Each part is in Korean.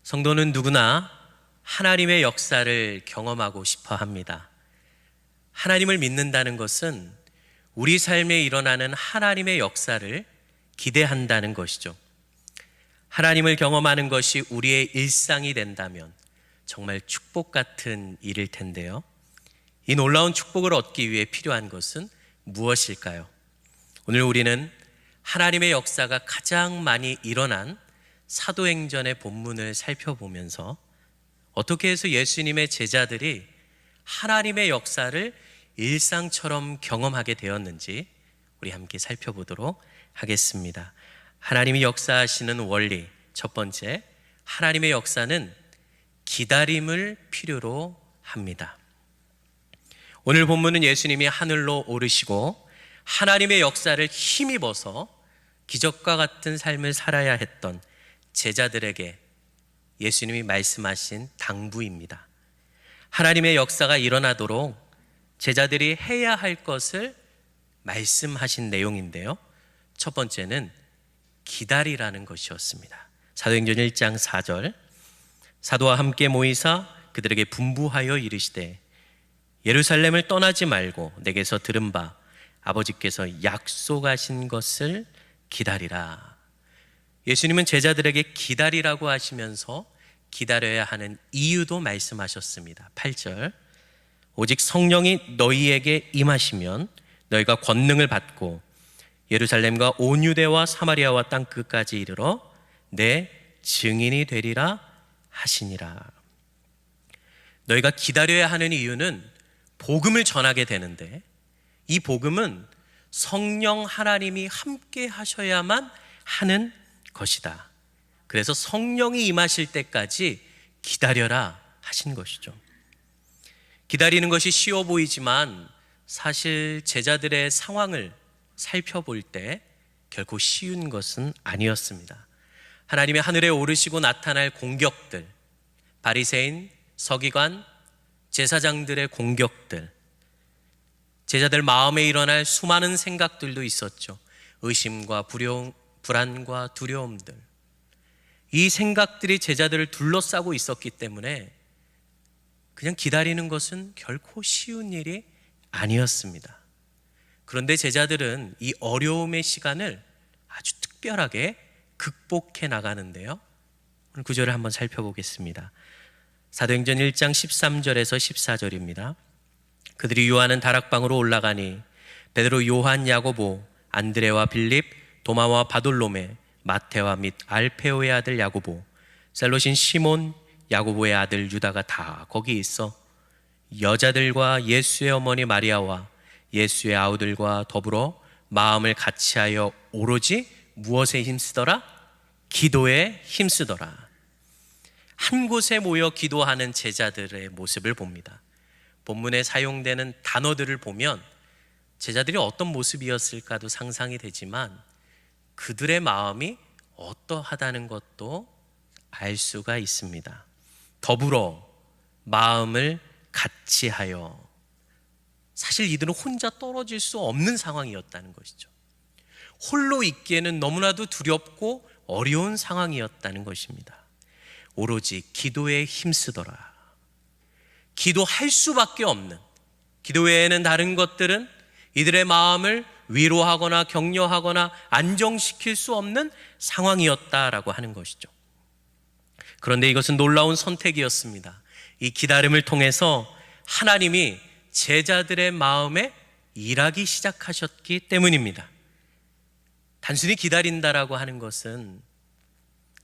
성도는 누구나 하나님의 역사를 경험하고 싶어 합니다. 하나님을 믿는다는 것은 우리 삶에 일어나는 하나님의 역사를 기대한다는 것이죠. 하나님을 경험하는 것이 우리의 일상이 된다면 정말 축복 같은 일일 텐데요. 이 놀라운 축복을 얻기 위해 필요한 것은 무엇일까요? 오늘 우리는 하나님의 역사가 가장 많이 일어난 사도행전의 본문을 살펴보면서 어떻게 해서 예수님의 제자들이 하나님의 역사를 일상처럼 경험하게 되었는지 우리 함께 살펴보도록 하겠습니다. 하나님이 역사하시는 원리, 첫 번째, 하나님의 역사는 기다림을 필요로 합니다. 오늘 본문은 예수님이 하늘로 오르시고 하나님의 역사를 힘입어서 기적과 같은 삶을 살아야 했던 제자들에게 예수님이 말씀하신 당부입니다. 하나님의 역사가 일어나도록 제자들이 해야 할 것을 말씀하신 내용인데요. 첫 번째는 기다리라는 것이었습니다. 사도행전 1장 4절, 사도와 함께 모이사 그들에게 분부하여 이르시되 예루살렘을 떠나지 말고 내게서 들은 바 아버지께서 약속하신 것을 기다리라. 예수님은 제자들에게 기다리라고 하시면서 기다려야 하는 이유도 말씀하셨습니다. 8절, 오직 성령이 너희에게 임하시면 너희가 권능을 받고 예루살렘과 온 유대와 사마리아와 땅 끝까지 이르러 내 증인이 되리라 하시니라. 너희가 기다려야 하는 이유는 복음을 전하게 되는데, 이 복음은 성령 하나님이 함께 하셔야만 하는 것이다. 그래서 성령이 임하실 때까지 기다려라 하신 것이죠. 기다리는 것이 쉬워 보이지만 사실 제자들의 상황을 살펴볼 때 결코 쉬운 것은 아니었습니다. 하나님의 하늘에 오르시고 나타날 공격들, 바리새인, 서기관, 제사장들의 공격들, 제자들 마음에 일어날 수많은 생각들도 있었죠. 의심과 불안과 두려움들, 이 생각들이 제자들을 둘러싸고 있었기 때문에 그냥 기다리는 것은 결코 쉬운 일이 아니었습니다. 그런데 제자들은 이 어려움의 시간을 아주 특별하게 극복해 나가는데요. 오늘 구절을 한번 살펴보겠습니다. 사도행전 1장 13절에서 14절입니다. 그들이 요하는 다락방으로 올라가니 베드로, 요한, 야고보, 안드레와 빌립, 도마와 바돌로메, 마테와 및 알페오의 아들 야고보, 셀롯인 시몬, 야고보의 아들 유다가 다 거기 있어 여자들과 예수의 어머니 마리아와 예수의 아우들과 더불어 마음을 같이하여 오로지 무엇에 힘쓰더라? 기도에 힘쓰더라. 한 곳에 모여 기도하는 제자들의 모습을 봅니다. 본문에 사용되는 단어들을 보면 제자들이 어떤 모습이었을까도 상상이 되지만 그들의 마음이 어떠하다는 것도 알 수가 있습니다. 더불어 마음을 같이 하여, 사실 이들은 혼자 떨어질 수 없는 상황이었다는 것이죠. 홀로 있기에는 너무나도 두렵고 어려운 상황이었다는 것입니다. 오로지 기도에 힘쓰더라. 기도할 수밖에 없는, 기도 외에는 다른 것들은 이들의 마음을 위로하거나 격려하거나 안정시킬 수 없는 상황이었다라고 하는 것이죠. 그런데 이것은 놀라운 선택이었습니다. 이 기다림을 통해서 하나님이 제자들의 마음에 일하기 시작하셨기 때문입니다. 단순히 기다린다라고 하는 것은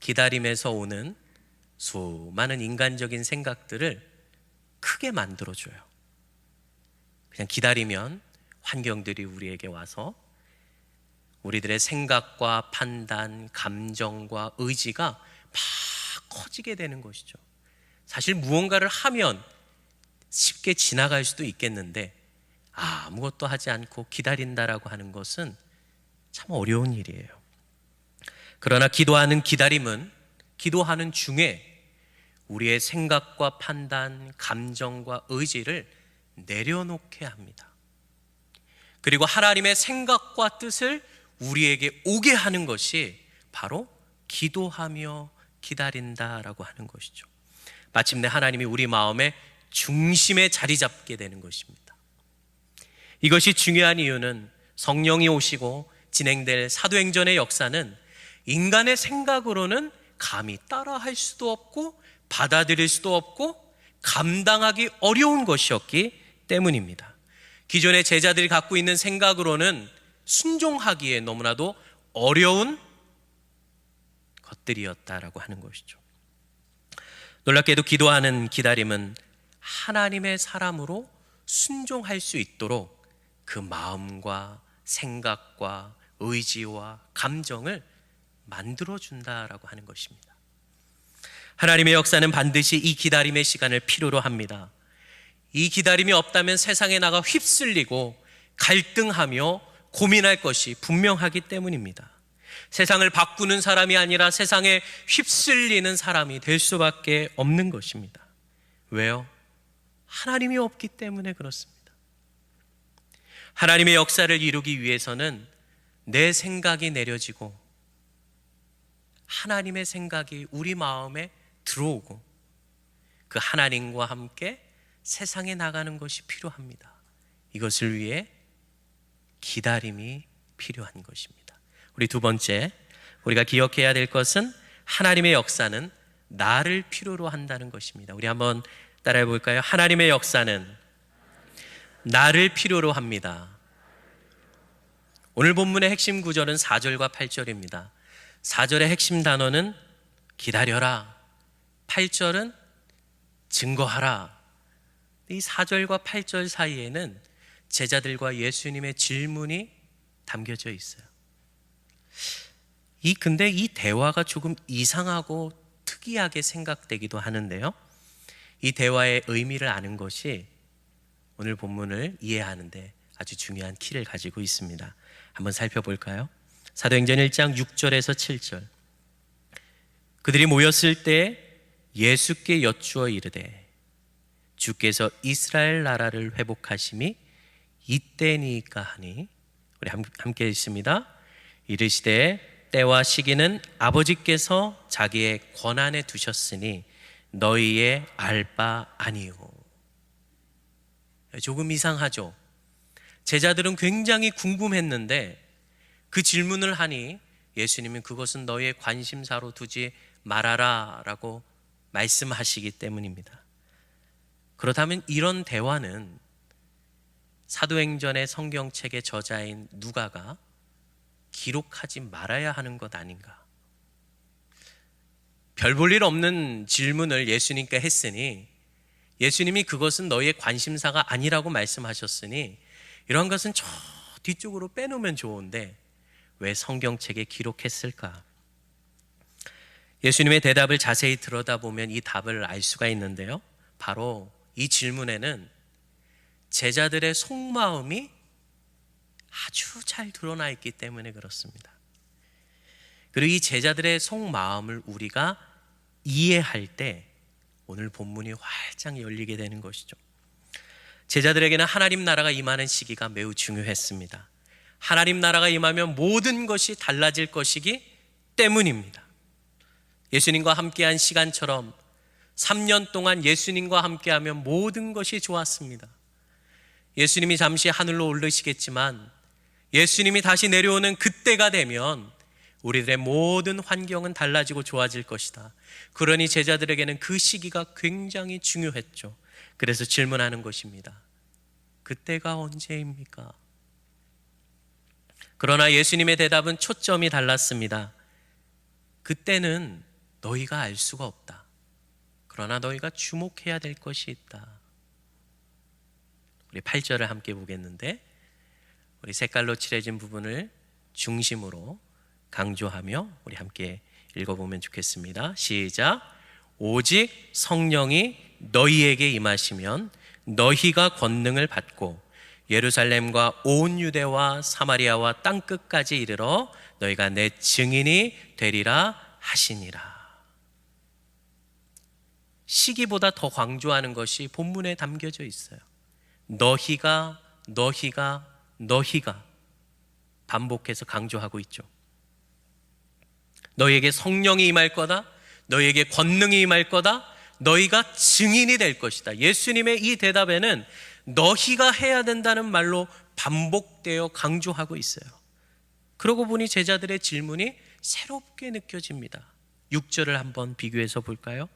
기다림에서 오는 수많은 인간적인 생각들을 크게 만들어줘요. 그냥 기다리면 환경들이 우리에게 와서 우리들의 생각과 판단, 감정과 의지가 막 커지게 되는 것이죠. 사실 무언가를 하면 쉽게 지나갈 수도 있겠는데 아무것도 하지 않고 기다린다라고 하는 것은 참 어려운 일이에요. 그러나 기도하는 기다림은 기도하는 중에 우리의 생각과 판단, 감정과 의지를 내려놓게 합니다. 그리고 하나님의 생각과 뜻을 우리에게 오게 하는 것이 바로 기도하며 기다린다라고 하는 것이죠. 마침내 하나님이 우리 마음의 중심에 자리 잡게 되는 것입니다. 이것이 중요한 이유는 성령이 오시고 진행될 사도행전의 역사는 인간의 생각으로는 감히 따라할 수도 없고 받아들일 수도 없고 감당하기 어려운 것이었기 때문입니다. 기존의 제자들이 갖고 있는 생각으로는 순종하기에 너무나도 어려운 것들이었다라고 하는 것이죠. 놀랍게도 기도하는 기다림은 하나님의 사람으로 순종할 수 있도록 그 마음과 생각과 의지와 감정을 만들어준다라고 하는 것입니다. 하나님의 역사는 반드시 이 기다림의 시간을 필요로 합니다. 이 기다림이 없다면 세상에 나가 휩쓸리고 갈등하며 고민할 것이 분명하기 때문입니다. 세상을 바꾸는 사람이 아니라 세상에 휩쓸리는 사람이 될 수밖에 없는 것입니다. 왜요? 하나님이 없기 때문에 그렇습니다. 하나님의 역사를 이루기 위해서는 내 생각이 내려지고 하나님의 생각이 우리 마음에 들어오고 그 하나님과 함께 세상에 나가는 것이 필요합니다. 이것을 위해 기다림이 필요한 것입니다. 우리 두 번째, 우리가 기억해야 될 것은 하나님의 역사는 나를 필요로 한다는 것입니다. 우리 한번 따라해 볼까요? 하나님의 역사는 나를 필요로 합니다. 오늘 본문의 핵심 구절은 4절과 8절입니다. 4절의 핵심 단어는 기다려라, 8절은 증거하라. 이 4절과 8절 사이에는 제자들과 예수님의 질문이 담겨져 있어요. 근데 이 대화가 조금 이상하고 특이하게 생각되기도 하는데요. 이 대화의 의미를 아는 것이 오늘 본문을 이해하는데 아주 중요한 키를 가지고 있습니다. 한번 살펴볼까요? 사도행전 1장 6절에서 7절. 그들이 모였을 때 예수께 여쭈어 이르되 주께서 이스라엘 나라를 회복하심이 이때니까 하니, 우리 함께 읽습니다. 이르시되 때와 시기는 아버지께서 자기의 권한에 두셨으니 너희의 알 바 아니요. 조금 이상하죠? 제자들은 굉장히 궁금했는데 그 질문을 하니 예수님은 그것은 너희의 관심사로 두지 말아라 라고 말씀하시기 때문입니다. 그렇다면 이런 대화는 사도행전의 성경책의 저자인 누가가 기록하지 말아야 하는 것 아닌가? 별 볼 일 없는 질문을 예수님께 했으니 예수님이 그것은 너희의 관심사가 아니라고 말씀하셨으니 이런 것은 저 뒤쪽으로 빼놓으면 좋은데 왜 성경책에 기록했을까? 예수님의 대답을 자세히 들여다보면 이 답을 알 수가 있는데요. 바로 이 질문에는 제자들의 속마음이 아주 잘 드러나 있기 때문에 그렇습니다. 그리고 이 제자들의 속마음을 우리가 이해할 때 오늘 본문이 활짝 열리게 되는 것이죠. 제자들에게는 하나님 나라가 임하는 시기가 매우 중요했습니다. 하나님 나라가 임하면 모든 것이 달라질 것이기 때문입니다. 예수님과 함께한 시간처럼 3년 동안 예수님과 함께하면 모든 것이 좋았습니다. 예수님이 잠시 하늘로 오르시겠지만 예수님이 다시 내려오는 그때가 되면 우리들의 모든 환경은 달라지고 좋아질 것이다. 그러니 제자들에게는 그 시기가 굉장히 중요했죠. 그래서 질문하는 것입니다. 그때가 언제입니까? 그러나 예수님의 대답은 초점이 달랐습니다. 그때는 너희가 알 수가 없다. 그러나 너희가 주목해야 될 것이 있다. 우리 8절을 함께 보겠는데 우리 색깔로 칠해진 부분을 중심으로 강조하며 우리 함께 읽어보면 좋겠습니다. 시작. 오직 성령이 너희에게 임하시면 너희가 권능을 받고 예루살렘과 온 유대와 사마리아와 땅끝까지 이르러 너희가 내 증인이 되리라 하시니라. 시기보다 더 강조하는 것이 본문에 담겨져 있어요. 너희가 반복해서 강조하고 있죠. 너희에게 성령이 임할 거다. 너희에게 권능이 임할 거다. 너희가 증인이 될 것이다. 예수님의 이 대답에는 너희가 해야 된다는 말로 반복되어 강조하고 있어요. 그러고 보니 제자들의 질문이 새롭게 느껴집니다. 6절을 한번 비교해서 볼까요?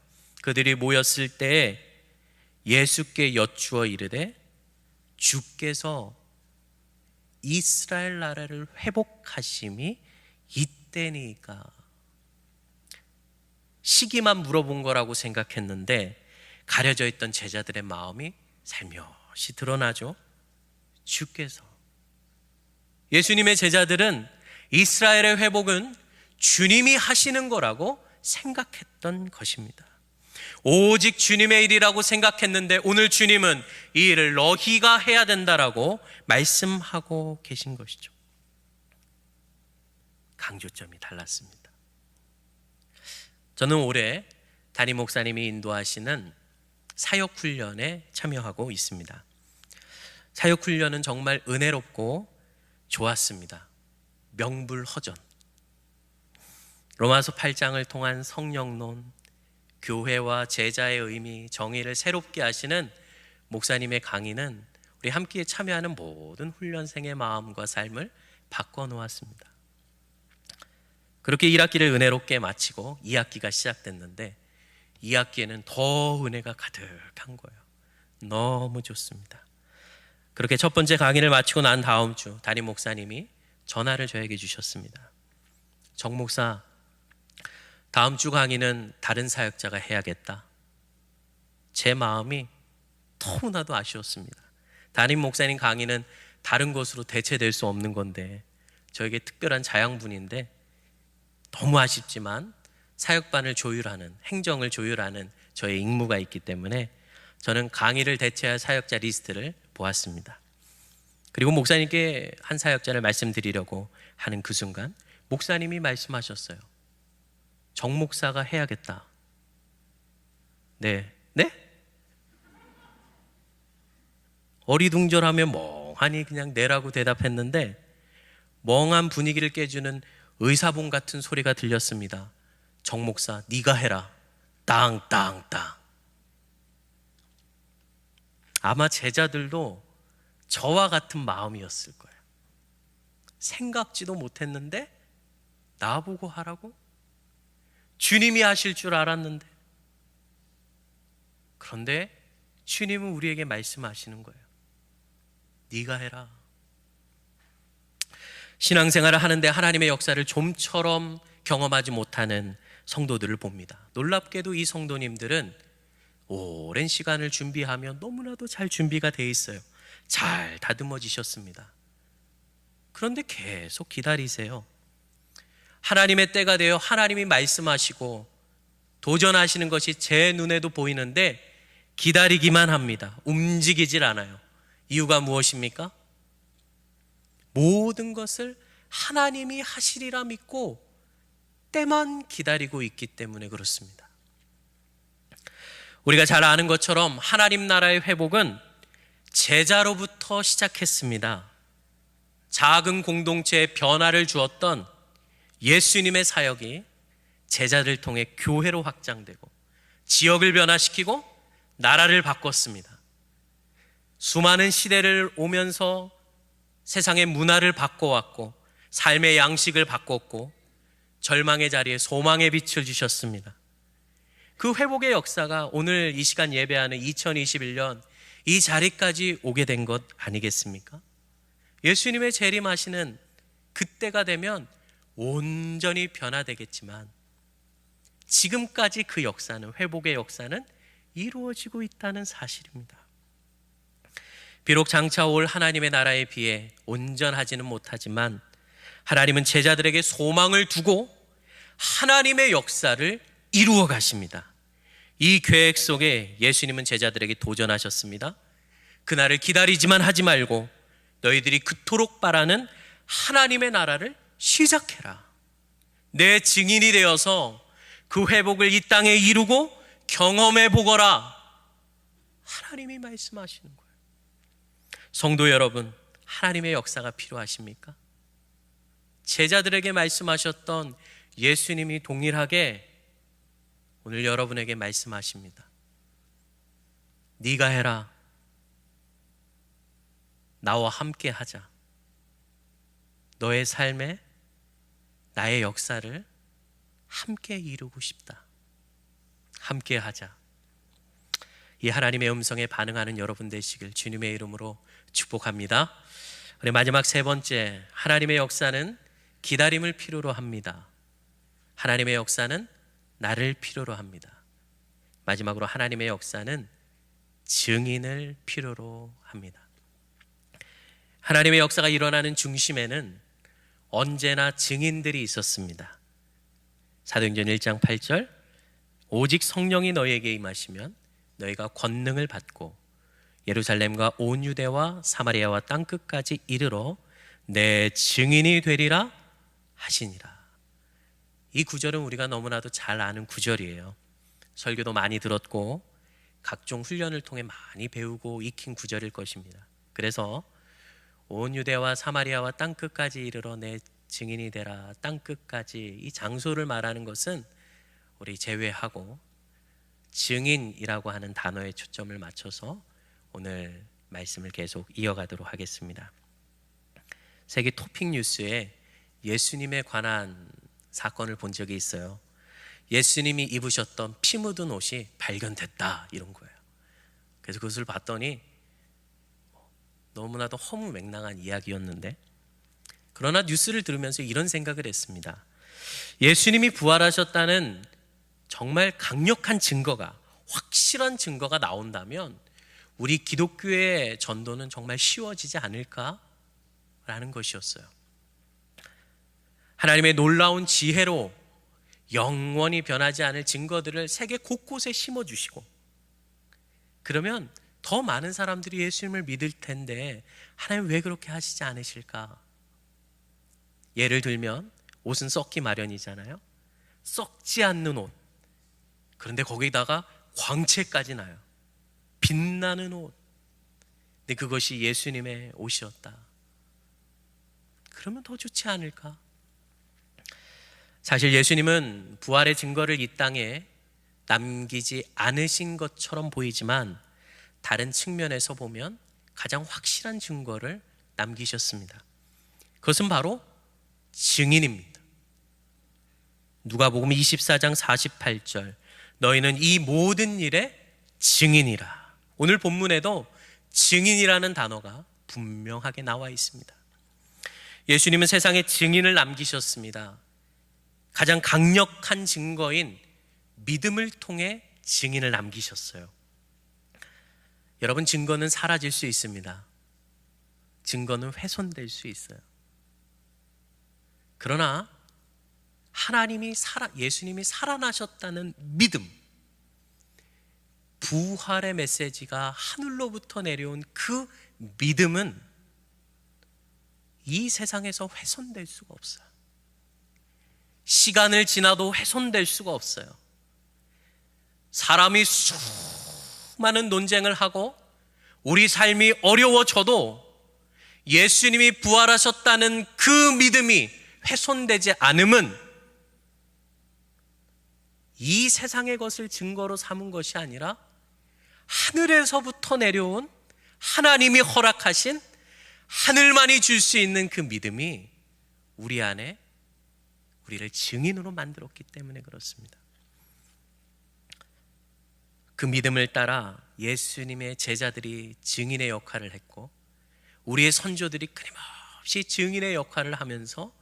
그들이 모였을 때 예수께 여쭈어 이르되 주께서 이스라엘 나라를 회복하심이 이때니까. 시기만 물어본 거라고 생각했는데 가려져 있던 제자들의 마음이 살며시 드러나죠. 주께서. 예수님의 제자들은 이스라엘의 회복은 주님이 하시는 거라고 생각했던 것입니다. 오직 주님의 일이라고 생각했는데 오늘 주님은 이 일을 너희가 해야 된다라고 말씀하고 계신 것이죠. 강조점이 달랐습니다. 저는 올해 담임 목사님이 인도하시는 사역훈련에 참여하고 있습니다. 사역훈련은 정말 은혜롭고 좋았습니다. 명불허전. 로마서 8장을 통한 성령론, 교회와 제자의 의미, 정의를 새롭게 하시는 목사님의 강의는 우리 함께 참여하는 모든 훈련생의 마음과 삶을 바꿔놓았습니다. 그렇게 1학기를 은혜롭게 마치고 2학기가 시작됐는데 2학기에는 더 은혜가 가득한 거예요. 너무 좋습니다. 그렇게 첫 번째 강의를 마치고 난 다음 주 담임 목사님이 전화를 저에게 주셨습니다. 정 목사, 다음 주 강의는 다른 사역자가 해야겠다. 제 마음이 너무나도 아쉬웠습니다. 담임 목사님 강의는 다른 것으로 대체될 수 없는 건데 저에게 특별한 자양분인데 너무 아쉽지만 사역반을 조율하는, 행정을 조율하는 저의 임무가 있기 때문에 저는 강의를 대체할 사역자 리스트를 보았습니다. 그리고 목사님께 한 사역자를 말씀드리려고 하는 그 순간 목사님이 말씀하셨어요. 정 목사가 해야겠다. 네? 어리둥절하며 멍하니 그냥 네라고 대답했는데 멍한 분위기를 깨주는 의사봉 같은 소리가 들렸습니다. 정 목사, 네가 해라. 땅땅땅. 아마 제자들도 저와 같은 마음이었을 거예요. 생각지도 못했는데 나보고 하라고? 주님이 하실 줄 알았는데. 그런데 주님은 우리에게 말씀하시는 거예요. 네가 해라. 신앙생활을 하는데 하나님의 역사를 좀처럼 경험하지 못하는 성도들을 봅니다. 놀랍게도 이 성도님들은 오랜 시간을 준비하며 너무나도 잘 준비가 돼 있어요. 잘 다듬어지셨습니다. 그런데 계속 기다리세요. 하나님의 때가 되어 하나님이 말씀하시고 도전하시는 것이 제 눈에도 보이는데 기다리기만 합니다. 움직이질 않아요. 이유가 무엇입니까? 모든 것을 하나님이 하시리라 믿고 때만 기다리고 있기 때문에 그렇습니다. 우리가 잘 아는 것처럼 하나님 나라의 회복은 제자로부터 시작했습니다. 작은 공동체에 변화를 주었던 예수님의 사역이 제자를 통해 교회로 확장되고 지역을 변화시키고 나라를 바꿨습니다. 수많은 시대를 오면서 세상의 문화를 바꿔왔고 삶의 양식을 바꿨고 절망의 자리에 소망의 빛을 주셨습니다. 그 회복의 역사가 오늘 이 시간 예배하는 2021년 이 자리까지 오게 된 것 아니겠습니까? 예수님의 재림하시는 그때가 되면 온전히 변화되겠지만 지금까지 그 역사는, 회복의 역사는 이루어지고 있다는 사실입니다. 비록 장차 올 하나님의 나라에 비해 온전하지는 못하지만 하나님은 제자들에게 소망을 두고 하나님의 역사를 이루어 가십니다. 이 계획 속에 예수님은 제자들에게 도전하셨습니다. 그날을 기다리지만 하지 말고 너희들이 그토록 바라는 하나님의 나라를 시작해라. 내 증인이 되어서 그 회복을 이 땅에 이루고 경험해 보거라. 하나님이 말씀하시는 거예요. 성도 여러분, 하나님의 역사가 필요하십니까? 제자들에게 말씀하셨던 예수님이 동일하게 오늘 여러분에게 말씀하십니다. 네가 해라. 나와 함께 하자. 너의 삶에 나의 역사를 함께 이루고 싶다. 함께 하자. 이 하나님의 음성에 반응하는 여러분 되시길 주님의 이름으로 축복합니다. 그리고 마지막 세 번째, 하나님의 역사는 기다림을 필요로 합니다. 하나님의 역사는 나를 필요로 합니다. 마지막으로 하나님의 역사는 증인을 필요로 합니다. 하나님의 역사가 일어나는 중심에는 언제나 증인들이 있었습니다. 사도행전 1장 8절, 오직 성령이 너희에게 임하시면 너희가 권능을 받고 예루살렘과 온 유대와 사마리아와 땅끝까지 이르러 내 증인이 되리라 하시니라. 이 구절은 우리가 너무나도 잘 아는 구절이에요. 설교도 많이 들었고 각종 훈련을 통해 많이 배우고 익힌 구절일 것입니다. 그래서 온 유대와 사마리아와 땅끝까지 이르러 내 증인이 되라, 땅끝까지, 이 장소를 말하는 것은 우리 제외하고 증인이라고 하는 단어에 초점을 맞춰서 오늘 말씀을 계속 이어가도록 하겠습니다. 세계 토픽 뉴스에 예수님에 관한 사건을 본 적이 있어요. 예수님이 입으셨던 피 묻은 옷이 발견됐다, 이런 거예요. 그래서 그것을 봤더니 너무나도 허무맹랑한 이야기였는데, 그러나 뉴스를 들으면서 이런 생각을 했습니다. 예수님이 부활하셨다는 정말 강력한 증거가, 확실한 증거가 나온다면 우리 기독교의 전도는 정말 쉬워지지 않을까라는 것이었어요. 하나님의 놀라운 지혜로 영원히 변하지 않을 증거들을 세계 곳곳에 심어주시고, 그러면 더 많은 사람들이 예수님을 믿을 텐데 하나님 왜 그렇게 하시지 않으실까? 예를 들면 옷은 썩기 마련이잖아요. 썩지 않는 옷, 그런데 거기다가 광채까지 나요. 빛나는 옷. 근데 그것이 예수님의 옷이었다. 그러면 더 좋지 않을까? 사실 예수님은 부활의 증거를 이 땅에 남기지 않으신 것처럼 보이지만 다른 측면에서 보면 가장 확실한 증거를 남기셨습니다. 그것은 바로 증인입니다. 누가복음 24장 48절, 너희는 이 모든 일의 증인이라. 오늘 본문에도 증인이라는 단어가 분명하게 나와 있습니다. 예수님은 세상에 증인을 남기셨습니다. 가장 강력한 증거인 믿음을 통해 증인을 남기셨어요. 여러분, 증거는 사라질 수 있습니다. 증거는 훼손될 수 있어요. 그러나 예수님이 살아나셨다는 믿음, 부활의 메시지가 하늘로부터 내려온 그 믿음은 이 세상에서 훼손될 수가 없어요. 시간을 지나도 훼손될 수가 없어요. 사람이 수많은 논쟁을 하고 우리 삶이 어려워져도 예수님이 부활하셨다는 그 믿음이 훼손되지 않음은 이 세상의 것을 증거로 삼은 것이 아니라 하늘에서부터 내려온 하나님이 허락하신, 하늘만이 줄 수 있는 그 믿음이 우리 안에 우리를 증인으로 만들었기 때문에 그렇습니다. 그 믿음을 따라 예수님의 제자들이 증인의 역할을 했고 우리의 선조들이 끊임없이 증인의 역할을 하면서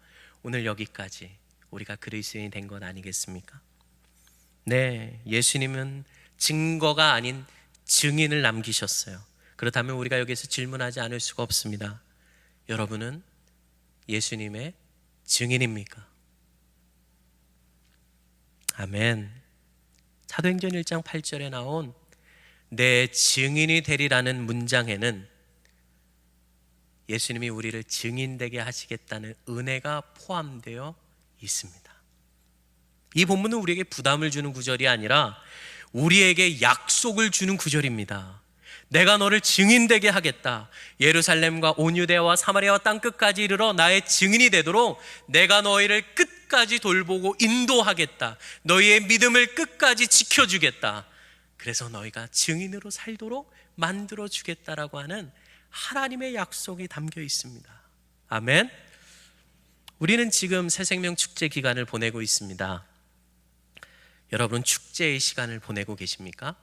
오늘 여기까지 우리가 그리스도인이 된 것 아니겠습니까? 네, 예수님은 증거가 아닌 증인을 남기셨어요. 그렇다면 우리가 여기서 질문하지 않을 수가 없습니다. 여러분은 예수님의 증인입니까? 아멘. 사도행전 1장 8절에 나온 내 증인이 되리라는 문장에는 예수님이 우리를 증인되게 하시겠다는 은혜가 포함되어 있습니다. 이 본문은 우리에게 부담을 주는 구절이 아니라 우리에게 약속을 주는 구절입니다. 내가 너를 증인되게 하겠다. 예루살렘과 온 유대와 사마리아와 땅끝까지 이르러 나의 증인이 되도록 내가 너희를 끝까지 끝까지 돌보고 인도하겠다. 너희의 믿음을 끝까지 지켜주겠다. 그래서 너희가 증인으로 살도록 만들어주겠다라고 하는 하나님의 약속이 담겨 있습니다. 아멘. 우리는 지금 새생명 축제 기간을 보내고 있습니다. 여러분, 축제의 시간을 보내고 계십니까?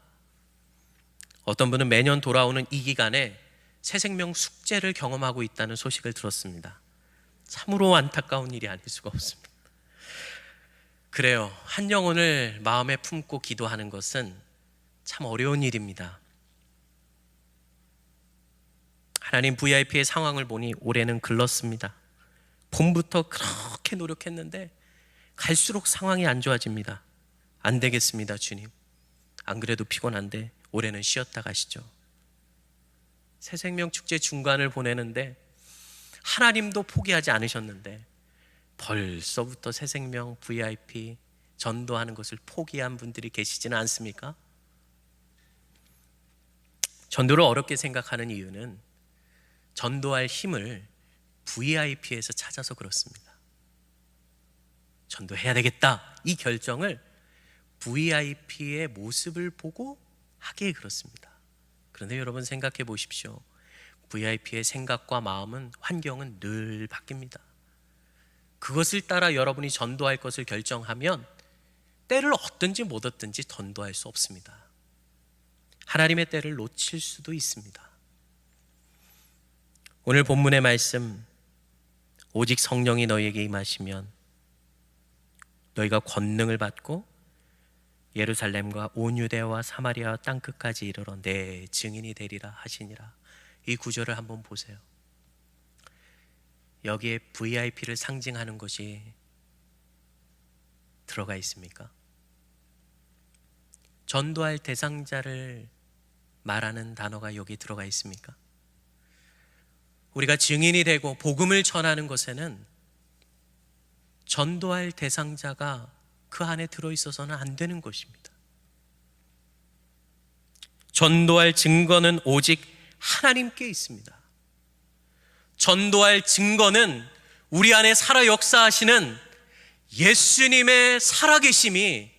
어떤 분은 매년 돌아오는 이 기간에 새생명 숙제를 경험하고 있다는 소식을 들었습니다. 참으로 안타까운 일이 아닐 수가 없습니다. 그래요. 한 영혼을 마음에 품고 기도하는 것은 참 어려운 일입니다. 하나님, VIP의 상황을 보니 올해는 글렀습니다. 봄부터 그렇게 노력했는데 갈수록 상황이 안 좋아집니다. 안 되겠습니다, 주님. 안 그래도 피곤한데 올해는 쉬었다 가시죠. 새생명 축제 중간을 보내는데 하나님도 포기하지 않으셨는데 벌써부터 새생명 VIP 전도하는 것을 포기한 분들이 계시지는 않습니까? 전도를 어렵게 생각하는 이유는 전도할 힘을 VIP에서 찾아서 그렇습니다. 전도해야 되겠다, 이 결정을 VIP의 모습을 보고 하기에 그렇습니다. 그런데 여러분, 생각해 보십시오. VIP의 생각과 마음은, 환경은 늘 바뀝니다. 그것을 따라 여러분이 전도할 것을 결정하면 때를 얻든지 못 얻든지 전도할 수 없습니다. 하나님의 때를 놓칠 수도 있습니다. 오늘 본문의 말씀, 오직 성령이 너희에게 임하시면 너희가 권능을 받고 예루살렘과 온 유대와 사마리아 땅끝까지 이르러 내 증인이 되리라 하시니라. 이 구절을 한번 보세요. 여기에 VIP를 상징하는 것이 들어가 있습니까? 전도할 대상자를 말하는 단어가 여기 들어가 있습니까? 우리가 증인이 되고 복음을 전하는 것에는 전도할 대상자가 그 안에 들어있어서는 안 되는 것입니다. 전도할 증거는 오직 하나님께 있습니다. 전도할 증거는 우리 안에 살아 역사하시는 예수님의 살아계심이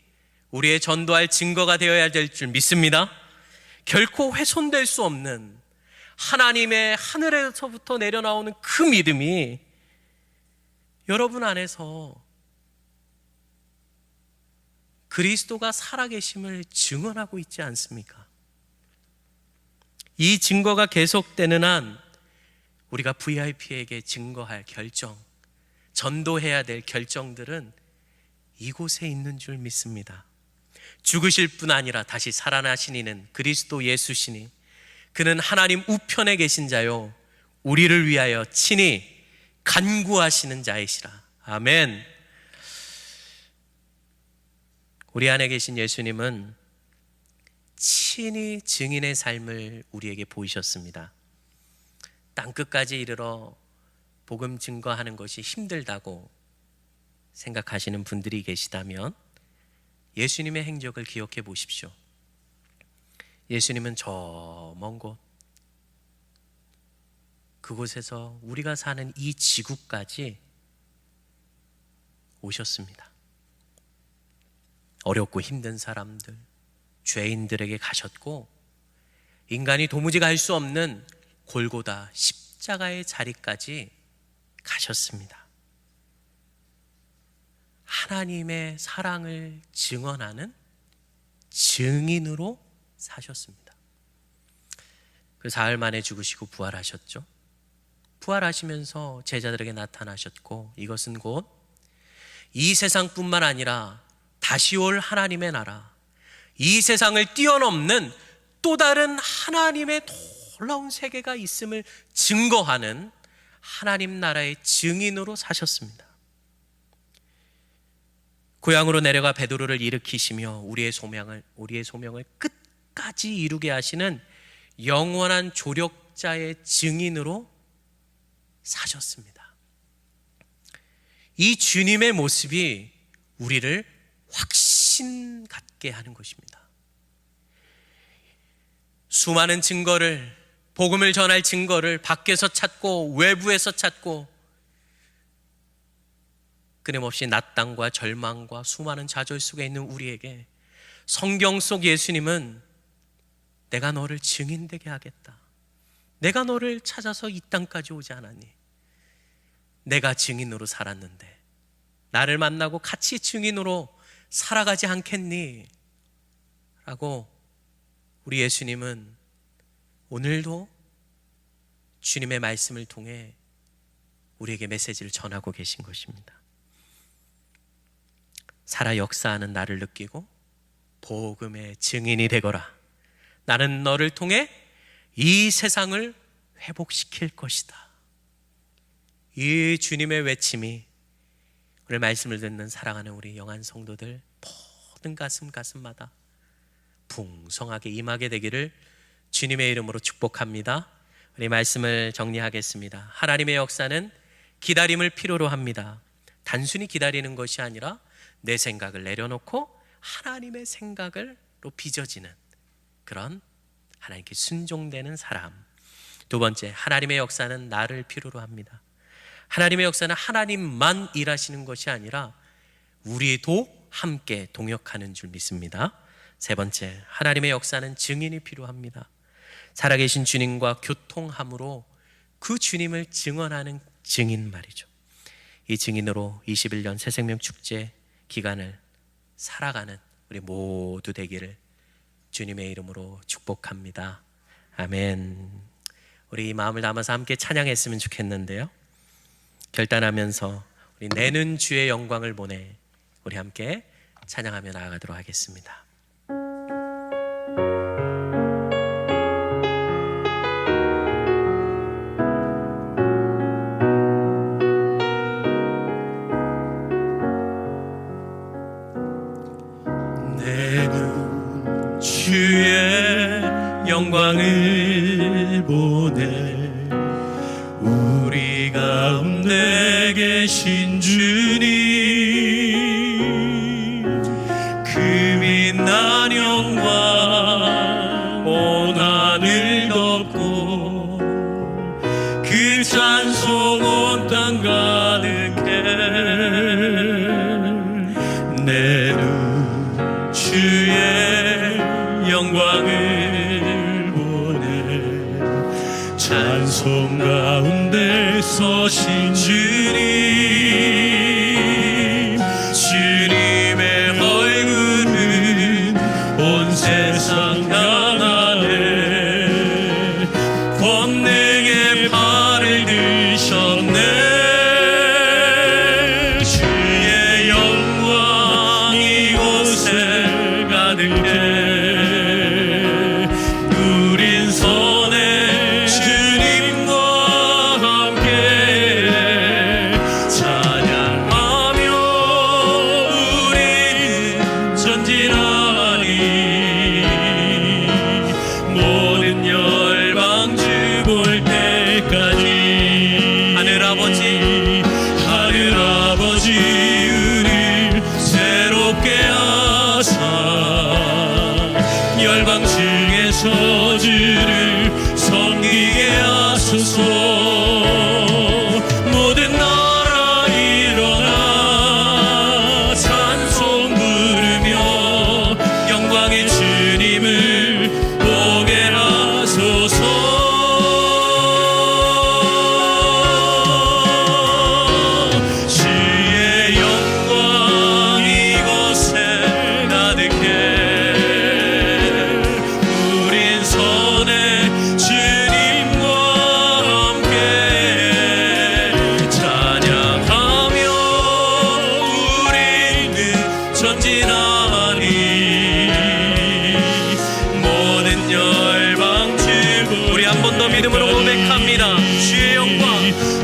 우리의 전도할 증거가 되어야 될 줄 믿습니다. 결코 훼손될 수 없는 하나님의 하늘에서부터 내려나오는 그 믿음이 여러분 안에서 그리스도가 살아계심을 증언하고 있지 않습니까? 이 증거가 계속되는 한 우리가 VIP에게 증거할 결정, 전도해야 될 결정들은 이곳에 있는 줄 믿습니다. 죽으실 뿐 아니라 다시 살아나신 이는 그리스도 예수시니 그는 하나님 우편에 계신 자요 우리를 위하여 친히 간구하시는 자이시라. 아멘. 우리 안에 계신 예수님은 친히 증인의 삶을 우리에게 보이셨습니다. 땅끝까지 이르러 복음 증거하는 것이 힘들다고 생각하시는 분들이 계시다면 예수님의 행적을 기억해 보십시오. 예수님은 저 먼 곳, 그곳에서 우리가 사는 이 지구까지 오셨습니다. 어렵고 힘든 사람들, 죄인들에게 가셨고 인간이 도무지 갈 수 없는 골고다 십자가의 자리까지 가셨습니다. 하나님의 사랑을 증언하는 증인으로 사셨습니다. 그 사흘 만에 죽으시고 부활하셨죠. 부활하시면서 제자들에게 나타나셨고 이것은 곧 이 세상뿐만 아니라 다시 올 하나님의 나라, 이 세상을 뛰어넘는 또 다른 하나님의 놀라운 세계가 있음을 증거하는 하나님 나라의 증인으로 사셨습니다. 고향으로 내려가 베드로를 일으키시며 우리의 소명을 끝까지 이루게 하시는 영원한 조력자의 증인으로 사셨습니다. 이 주님의 모습이 우리를 확신 갖게 하는 것입니다. 수많은 증거를, 복음을 전할 증거를 밖에서 찾고 외부에서 찾고 끊임없이 낙담과 절망과 수많은 좌절 속에 있는 우리에게 성경 속 예수님은 내가 너를 증인되게 하겠다. 내가 너를 찾아서 이 땅까지 오지 않았니? 내가 증인으로 살았는데 나를 만나고 같이 증인으로 살아가지 않겠니? 라고 우리 예수님은 오늘도 주님의 말씀을 통해 우리에게 메시지를 전하고 계신 것입니다. 살아 역사하는 나를 느끼고 복음의 증인이 되거라. 나는 너를 통해 이 세상을 회복시킬 것이다. 이 주님의 외침이 오늘 말씀을 듣는 사랑하는 우리 영안 성도들 모든 가슴마다 풍성하게 임하게 되기를 주님의 이름으로 축복합니다. 우리 말씀을 정리하겠습니다. 하나님의 역사는 기다림을 필요로 합니다. 단순히 기다리는 것이 아니라 내 생각을 내려놓고 하나님의 생각으로 빚어지는 그런 하나님께 순종되는 사람. 두 번째, 하나님의 역사는 나를 필요로 합니다. 하나님의 역사는 하나님만 일하시는 것이 아니라 우리도 함께 동역하는 줄 믿습니다. 세 번째, 하나님의 역사는 증인이 필요합니다. 살아계신 주님과 교통함으로 그 주님을 증언하는 증인 말이죠. 이 증인으로 21년 새생명 축제 기간을 살아가는 우리 모두 되기를 주님의 이름으로 축복합니다. 아멘. 우리 마음을 담아서 함께 찬양했으면 좋겠는데요, 결단하면서 우리 내는 주의 영광을 보내 우리 함께 찬양하며 나아가도록 하겠습니다. 내는 주의 영광을 보내 우리 가운데 계신 주님, 그 빛난 영광 온 하늘 덮고 그 찬송 온 땅 가득해. 내는 주의 영광을 보내 찬송 가운데 서신 주님, 주님의 얼굴은 온 세상 향하네. 권능의 팔을 드셨네. 주의 영광 이곳에 가득해. 우린 선해 주님과 함께 찬양하며 우리는 전진하리. 모든 열방 주 볼 때까지 하늘 아버지 우릴 새롭게 하사 열방 중에서 주를 섬기게 하소서. 모든 나라 일어나 찬송 부르며 영광의 주님을 보게 하소서. 주의 영광 이곳에 가득해. 우린 선해 주님과 함께 찬양하며 우리는 전진하리. 모든 열방 주 우리 한 번 더 믿음으로 고백합니다. 주의 영광,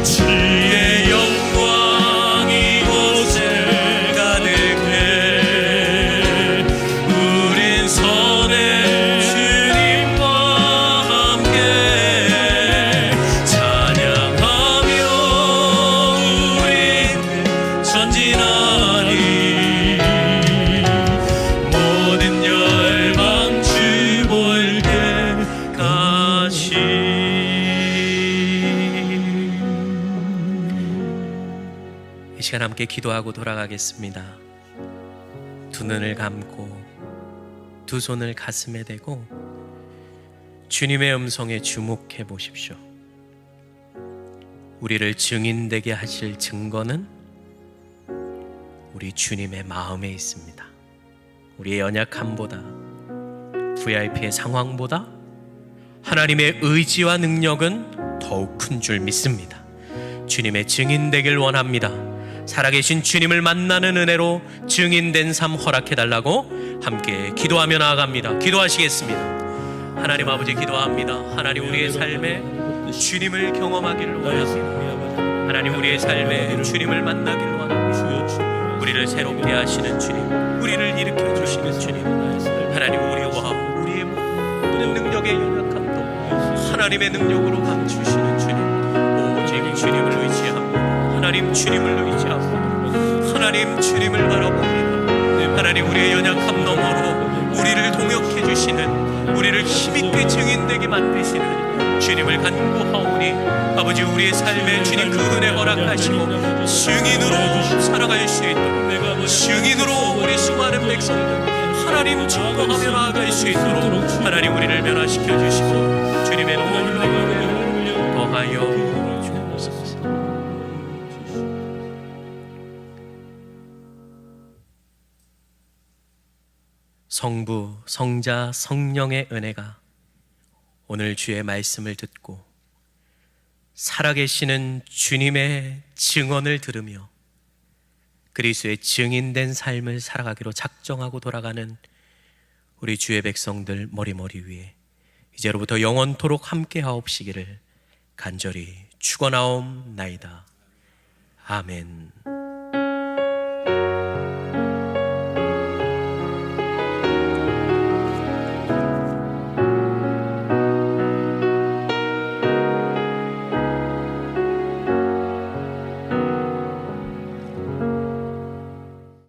주의 영광 이곳에 가득해. 우린 선해 주님과 함께 찬양하며 우리는 전진하리. 시간 함께 기도하고 돌아가겠습니다. 두 눈을 감고 두 손을 가슴에 대고 주님의 음성에 주목해 보십시오. 우리를 증인되게 하실 증거는 우리 주님의 마음에 있습니다. 우리의 연약함보다, VIP의 상황보다 하나님의 의지와 능력은 더욱 큰 줄 믿습니다. 주님의 증인 되길 원합니다. 살아계신 주님을 만나는 은혜로 증인된 삶 허락해달라고 함께 기도하며 나아갑니다. 기도하시겠습니다. 하나님 아버지 기도합니다. 하나님 우리의 삶에 주님을 경험하기를 원합니다. 하나님 우리의 삶에 주님을 만나기를 원합니다. 우리를 새롭게 하시는 주님, 우리를 일으켜 주시는 주님, 하나님 우리와 우리의 모든 능력의 연약함도 하나님의 능력으로 감추시는 주님, 오직 주님을 의지합니다. 하나님 주님을 의지합니다. 하나님 주님을 바라봅니다. 하나님 우리의 연약함 너머로 우리를 동역해 주시는, 우리를 힘있게 증인되게 만드시는 주님을 간구하오니 아버지 우리의 삶에 주님 그 은혜 허락하시고 증인으로 살아갈 수 있도록, 증인으로 우리 수많은 백성들 하나님 증거하며 나아갈 수 있도록 하나님 우리를 변화시켜 주시고 주님의 놀라운 더하여 주옵소서. 성부, 성자, 성령의 은혜가 오늘 주의 말씀을 듣고 살아계시는 주님의 증언을 들으며 그리스도의 증인된 삶을 살아가기로 작정하고 돌아가는 우리 주의 백성들 머리머리 위에 이제로부터 영원토록 함께 하옵시기를 간절히 축원하옵나이다. 아멘.